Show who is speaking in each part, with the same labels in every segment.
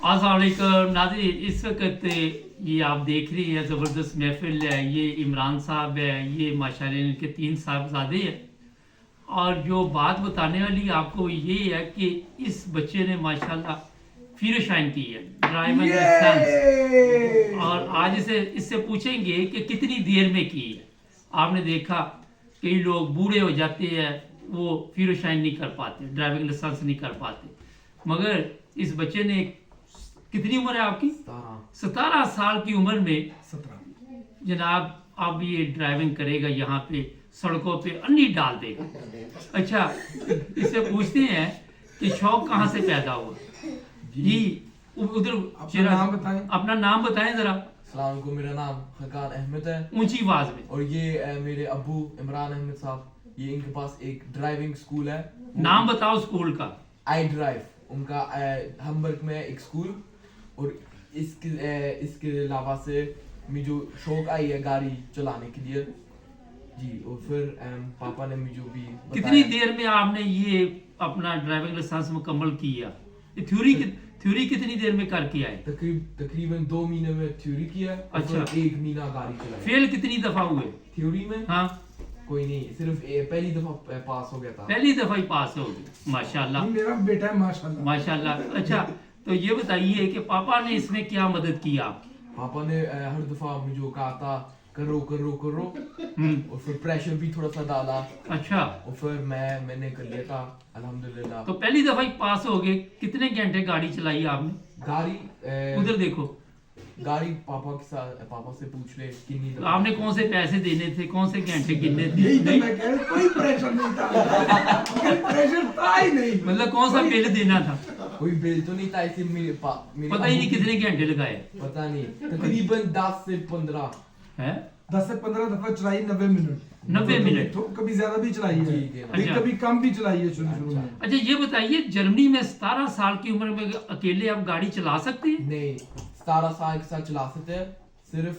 Speaker 1: अस्सलामुअलैकुम नाज़रीन, इस वक्त ये आप देख रही हैं ज़बरदस्त महफिल है। ये इमरान साहब है, ये माशाल्लाह इनके 3 साहबजादे हैं। और जो बात बताने वाली आपको ये है कि इस बच्चे ने माशाल्लाह फिर शाइन की है, ड्राइविंग लाइसेंस। और आज इससे पूछेंगे कि कितनी देर में की है। आपने देखा कई लोग बूढ़े हो जाते हैं, वो फिर शाइन नहीं कर पाते, ड्राइविंग लाइसेंस नहीं कर पाते, मगर इस बच्चे ने कितनी उम्र है आपकी? 17 साल की उम्र में
Speaker 2: 17
Speaker 1: जनाब अब ये ड्राइविंग करेगा, यहाँ पे सड़कों पे अन्नी डाल देगा। अच्छा, इससे पूछते हैं कि शौक कहाँ से पैदा हुआ जी? उधर अपना नाम बताएं जरा।
Speaker 3: अस्सलाम वालेकुम, मेरा नाम हकार अहमद है,
Speaker 1: ऊंची आवाज में।
Speaker 3: और ये मेरे अब्बू इमरान अहमद साहब, ये इनके पास एक ड्राइविंग स्कूल है।
Speaker 1: नाम बताओ स्कूल का।
Speaker 3: आई ड्राइव उनका हमबर्ग में एक स्कूल। और इसके अलावा से मुझे शौक आई है गाड़ी चलाने के लिए जी। और फिर पापा ने मुझे भी
Speaker 1: कितनी देर में आपने ये अपना ड्राइविंग लाइसेंस मुकम्मल किया? थ्योरी कितनी देर में करके आए?
Speaker 3: तकरीबन 2 महीने में थ्योरी किया।
Speaker 1: अच्छा।
Speaker 3: 1 महीना गाड़ी चलाई।
Speaker 1: फेल कितनी दफा हुए
Speaker 3: थ्योरी में?
Speaker 1: हाँ,
Speaker 3: कोई नहीं, सिर्फ पहली दफा पास हो गया था।
Speaker 1: पहली दफा ही पास हो गए, माशाल्लाह।
Speaker 2: मेरा बेटा है, माशाल्लाह
Speaker 1: माशाल्लाह। अच्छा, तो ये बताइए कि पापा ने इसमें क्या मदद की आपकी?
Speaker 3: पापा ने हर दफा मुझे कहा था करो करो करो, और फिर प्रेशर भी थोड़ा सा डाला।
Speaker 1: अच्छा,
Speaker 3: और फिर मैंने कर लिया था अल्हम्दुलिल्लाह।
Speaker 1: तो पहली दफा ही पास हो गए। कितने घंटे गाड़ी चलाई आपने?
Speaker 3: गाड़ी
Speaker 1: उधर देखो।
Speaker 3: गाड़ी पापा से पूछ ले कितनी
Speaker 1: तो आपने कौन से पैसे देने थे, कौन से घंटे गिनने थे?
Speaker 2: यही तो मैं कह रहा हूं, कोई प्रेशर नहीं था। कोई प्रेशर था ही नहीं।
Speaker 1: मतलब कौन सा बिल देना था?
Speaker 3: कोई बिल तो नहीं था, इसे मेरे
Speaker 1: पता ही नहीं कितने घंटे लगाए।
Speaker 3: पता नहीं, तकरीबन 10 से 15
Speaker 1: है।
Speaker 2: 10 से 15 दफा चलाई, 90 मिनट।
Speaker 1: 90 मिनट।
Speaker 2: तो कभी ज्यादा भी चलाई है,
Speaker 3: ठीक है।
Speaker 2: लेकिन
Speaker 1: अच्छा।
Speaker 2: कभी कम भी चलाई है शुरू में।
Speaker 1: अच्छा, ये बताइए जर्मनी में 17 साल की उम्र में अकेले आप गाड़ी चला सकते हैं?
Speaker 3: नहीं, 17 साल के साथ चला सकते हैं, सिर्फ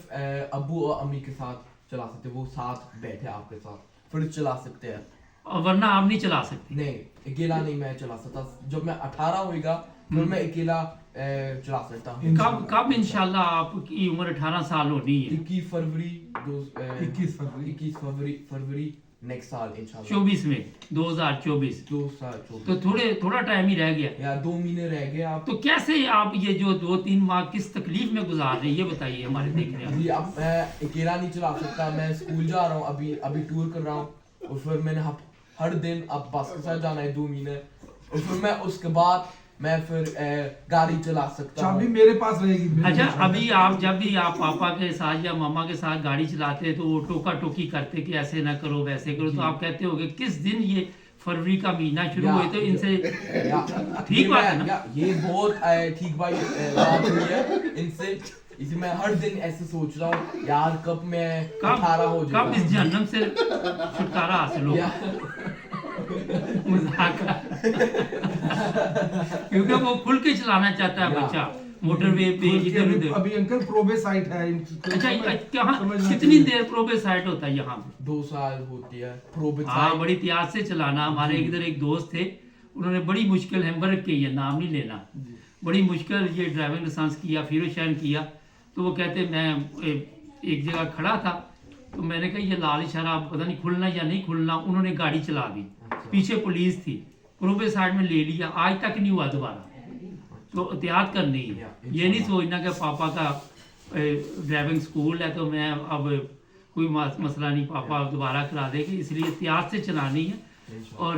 Speaker 3: अब्बू और अम्मी के साथ चला सकते हैं। वो साथ बैठे आपके साथ फिर चला सकते हैं,
Speaker 1: और वरना आप नहीं चला सकते?
Speaker 3: नहीं अकेला नहीं मैं चला सकता। जब मैं 18 होएगा फिर मैं अकेला चला सकता हूँ।
Speaker 1: कब इंशाल्लाह आपकी उम्र 18 साल होनी है?
Speaker 3: 21 फरवरी
Speaker 2: 21
Speaker 3: फरवरी नेक्स्ट साल इंशाल्लाह।
Speaker 1: 24 में 2024।
Speaker 3: 2024
Speaker 1: तो थोड़ा टाइम ही रह गया
Speaker 3: या 2 महीने रह गए आप।
Speaker 1: तो कैसे आप ये जो 2-3 माह किस तकलीफ में गुजार रहे हैं, ये बताइए हमारे देखने वाले।
Speaker 3: जी, अब मैं अकेला नहीं चला सकता। मैं स्कूल जा रहा हूँ, अभी टूर कर रहा हूँ, और फिर मैंने हर दिन अब बस के साथ जाना है 2 महीने, और फिर मैं उसके बाद मैं फिर गाड़ी चला सकता हूँ।
Speaker 2: चाबी मेरे पास रहेगी।
Speaker 1: अच्छा, अभी आप जब भी आप पापा के साथ या मामा के साथ गाड़ी चलाते हैं तो वो टोका टोकी करते कि ऐसे ना करो वैसे करो, तो आप कहते होगे किस दिन ये फरवरी का महीना शुरू हुए तो इनसे ठीक बात है ना?
Speaker 3: ये बहुत ठीक बात हुई है इनसे। इसे मैं हर दिन ऐसे सोच रहा हूँ यार कब मैं 18 हो जाऊंगा,
Speaker 1: कब इस जहन्नम से छुटकारा हासिल होगा। मजाक। क्योंकि वो खुल के चलाना चाहता है बच्चा मोटरवे पे इधर उधर।
Speaker 2: अभी अंकल प्रोबे साइट है।
Speaker 1: अच्छा, कितनी देर प्रोबे साइट होता है यहाँ पे?
Speaker 3: 2 साल होती है प्रोबे साइट।
Speaker 1: हाँ, बड़ी एहतियात से चलाना। हमारे इधर एक दोस्त थे, उन्होंने बड़ी मुश्किल हैम्बर्ग की है, नाम नहीं लेना, बड़ी मुश्किल ये ड्राइविंग लाइसेंस किया, फिर शाइन किया। तो वो कहते मैं एक जगह खड़ा था, तो मैंने कहा ये लाल इशारा पता नहीं खुलना या नहीं खुलना, उन्होंने गाड़ी चला दी, पीछे पुलिस थी, प्रोबे साइड में ले लिया, आज तक नहीं हुआ दोबारा। तो एहतियात करनी है, ये नहीं सोचना कि पापा का ड्राइविंग स्कूल है तो मैं अब कोई मसला नहीं, पापा दोबारा करा देंगे, इसलिए एहतियात से चलानी है। और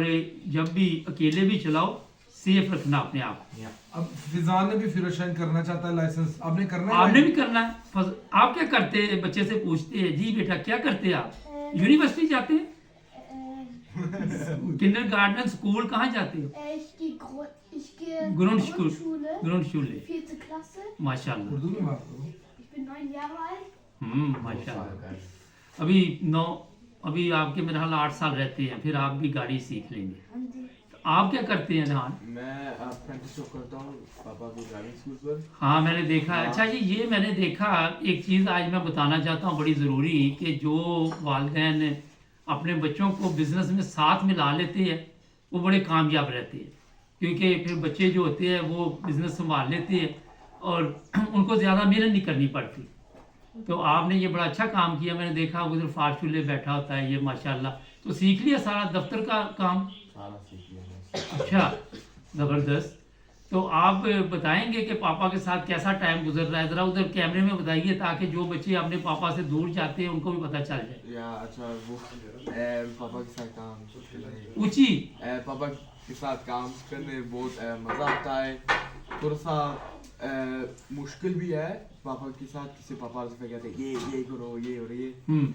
Speaker 1: जब भी अकेले भी चलाओ सेफ रखना अपने आप।
Speaker 2: अब फिजान ने भी फिरोशाइन करना चाहता है लाइसेंस, आपने करना है?
Speaker 1: आपने भी करना है। आप क्या करते हैं? बच्चे से पूछते हैं जी बेटा क्या करते हैं आप? यूनिवर्सिटी जाते हैं? किंडरगार्टन स्कूल कहाँ जाते हैं? Grundschule
Speaker 4: 4. Klasse.
Speaker 1: माशाल्लाह।
Speaker 2: उर्दू में बात करो।
Speaker 4: Ich bin 9 Jahre alt.
Speaker 1: माशाल्लाह। अभी आपके मेरे हाल 8 साल रहते हैं, फिर आप भी गाड़ी सीख लेंगे।
Speaker 4: हाँ जी।
Speaker 1: आप क्या करते हैं जहान?
Speaker 5: मैं अप्रेंटिसशिप करता हूँ पापा के ड्राइविंग स्कूल पर।
Speaker 1: हाँ, मैंने देखा है। अच्छा जी, ये मैंने देखा एक चीज़ आज मैं बताना चाहता हूँ बड़ी ज़रूरी, कि जो वालिदैन अपने बच्चों को बिजनेस में साथ मिला लेते हैं वो बड़े कामयाब रहते हैं, क्योंकि फिर बच्चे जो होते हैं वो बिजनेस संभाल लेते हैं और उनको ज़्यादा मेहनत नहीं करनी पड़ती। तो आपने ये बड़ा अच्छा काम किया, मैंने देखा उधर फास्ट चूल्हे बैठा होता है ये माशाल्लाह। तो सीख लिया सारा दफ्तर का काम?
Speaker 5: सारा सीख लिया।
Speaker 1: अच्छा, ज़बरदस्त। तो आप बताएंगे कि पापा के साथ कैसा टाइम गुजर रहा है, ज़रा उधर कैमरे में बताइए ताकि जो बच्चे अपने पापा से दूर जाते हैं उनको भी पता चल जाए।
Speaker 3: या अच्छा वो पापा के साथ काम करने
Speaker 1: ऊंची
Speaker 3: पापा के साथ काम करने बहुत मज़ा आता है। थोड़ा सा मुश्किल भी है पापा के साथ, किसी पापा से कहते हैं ये करो ये और ये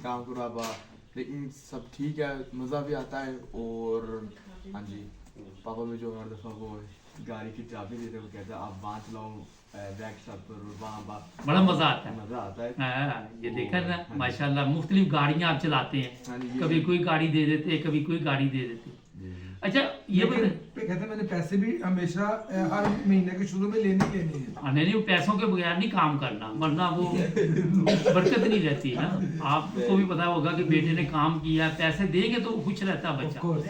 Speaker 3: काम करो आप, लेकिन सब ठीक है, मज़ा भी आता है। और हाँ जी, पापा में जो हर दफ़ा वो गाड़ी की चाबी देते वो कहता है आप वहाँ चलाओ बैक शॉप पर, वहाँ
Speaker 1: बड़ा मज़ा आता है।
Speaker 3: मज़ा आता है।
Speaker 1: हाँ, ये देखा ना माशाल्लाह, मुख्तलिफ गाड़ियाँ आप चलाते
Speaker 3: हाँ जी,
Speaker 1: हैं,
Speaker 3: ये
Speaker 1: कभी कोई गाड़ी दे देते हैं, कभी कोई गाड़ी दे देते हैं। अच्छा ये
Speaker 2: लेकिन कहते हैं मैंने पैसे भी हमेशा हर महीने के शुरू में लेने ही लेने हैं।
Speaker 1: नहीं नहीं, पैसों के बगैर नहीं काम करना, वरना वो बरकत नहीं रहती है ना। आपको भी पता होगा कि बेटे ने काम किया, पैसे देंगे तो खुश रहता है
Speaker 2: Of
Speaker 1: बच्चा।
Speaker 2: course.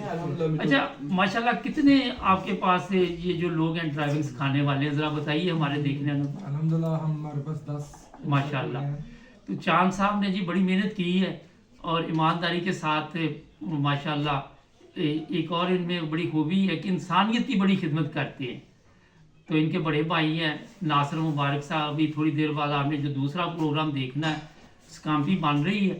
Speaker 1: अच्छा माशाल्लाह, कितने आपके पास से ये जो लोग हैं ड्राइविंग सिखाने वाले, जरा बताइए हमारे देखने में।
Speaker 2: अल्हम्दुलिल्लाह हमारे पास 10
Speaker 1: माशाल्लाह। तो चांद साहब ने जी बड़ी मेहनत की है और ईमानदारी के साथ माशाल्लाह एक और इनमें बड़ी खूबी है कि इंसानियत की बड़ी खिदमत करते हैं। तो इनके बड़े भाई हैं नासिर मुबारक साहब, अभी थोड़ी देर बाद आपने जो दूसरा प्रोग्राम देखना है स्काम्पी बन रही है,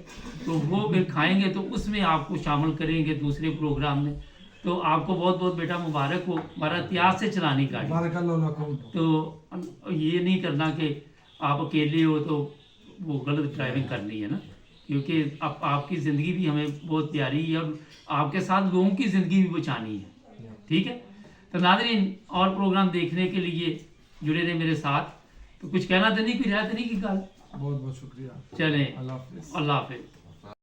Speaker 1: तो वो फिर खाएंगे तो उसमें आपको शामिल करेंगे दूसरे प्रोग्राम में। तो आपको बहुत बहुत बेटा मुबारक हो, हमारा इतिहास से चलानी गाड़ी।
Speaker 2: बारकल्लाहु लकुम।
Speaker 1: तो ये नहीं करना कि आप अकेले हो तो वो गलत ड्राइविंग करनी है ना, क्योंकि अब आपकी ज़िंदगी भी हमें बहुत प्यारी है और आपके साथ लोगों की ज़िंदगी भी बचानी है। ठीक है, तो नाज़रीन और प्रोग्राम देखने के लिए जुड़े रहे मेरे साथ। तो कुछ कहना तो नहीं, कोई राय तो नहीं की गल?
Speaker 2: बहुत बहुत शुक्रिया।
Speaker 1: चलें,
Speaker 2: अल्लाह हाफिज़।
Speaker 1: अल्लाह हाफिज़।